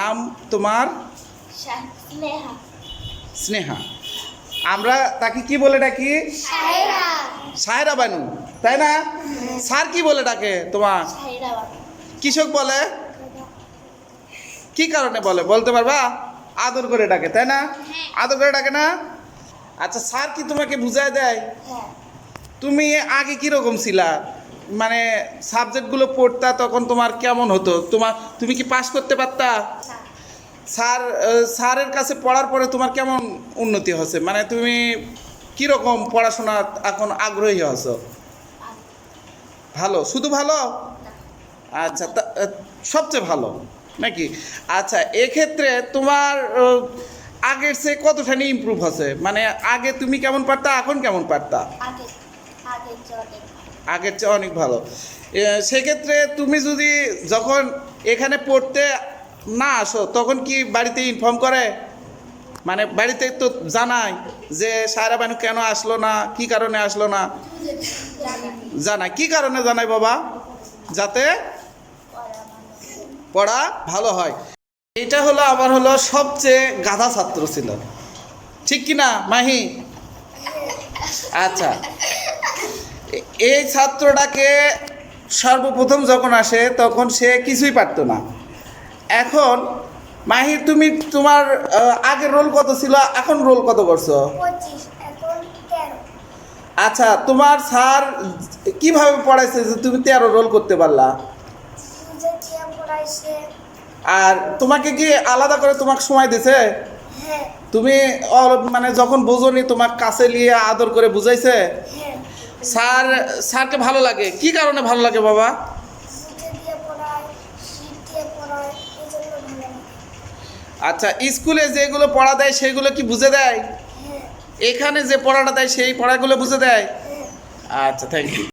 নাম তোমার? স্নেহা। স্নেহা। আমরা তাকে কি বলে ডাকি? সায়রা। সায়রা বানু, তাই না? স্যার কি বলে ডাকে তোমার? সায়রা বানু। কৃষক বলে? কি কারণে বলে বলতে পারবা? আদর করে ডাকে, তাই না? আদর করে ডাকে না? আচ্ছা, স্যার কি তোমাকে বুঝায় দেয়? হ্যাঁ। তুমি আগে কিরকম ছিলা, মানে সাবজেক্টগুলো পড়তা তখন তোমার কেমন হতো? তুমি কি পাস করতে পারতা? না। স্যারের কাছে পড়ার পরে তোমার কেমন উন্নতি হচ্ছে, মানে তুমি কিরকম পড়াশোনা এখন আগ্রহী হছো? ভালো? শুধু ভালো? আচ্ছা, সবচেয়ে ভালো নাকি? আচ্ছা, এক্ষেত্রে তোমার আগের চেয়ে কতখানি ইমপ্রুভ হচ্ছে, মানে আগে তুমি কেমন পারতা, এখন কেমন পারতা? আগের চেয়ে অনেক ভালো। সেক্ষেত্রে তুমি যদি যখন এখানে পড়তে না আসো তখন কি বাড়িতে ইনফর্ম করে? মানে বাড়িতে তো জানায় যে সায়রা বানু কেন আসলো না, কি কারণে আসলো না? জানায়। কি কারণে জানায় বাবা? যাতে পড়া ভালো হয়। এটা হলো আমার সবচেয়ে গাধা ছাত্র ছিল, ঠিক কি না মাহি? আচ্ছা, এই ছাত্রটাকে সর্বপ্রথম যখন আসে তখন সে কিছুই পারতো না। এখন মাহি, তুমি তোমার আগের রোল কত ছিল, এখন রোল কত করছো? 25, এখন 13। আচ্ছা, তোমার স্যার কিভাবে পড়াইছে যে তুমি 13 রোল করতে পারলা? আর তোমাকে কি আলাদা করে তোমাকে সময় দিছে? হ্যাঁ। তুমি মানে যখন বোঝোনি তোমার কাছে নিয়ে আদর করে বুঝাইছে? হ্যাঁ। স্যারকে ভালো লাগে? কি কারণে ভালো লাগে বাবা? আচ্ছা, স্কুলে যেগুলো পড়া দেয় সেগুলো কি বুঝে দেয়? এখানে যে পড়াটা দেয় সেই পড়াগুলো বুঝে দেয়? আচ্ছা, থ্যাংক ইউ।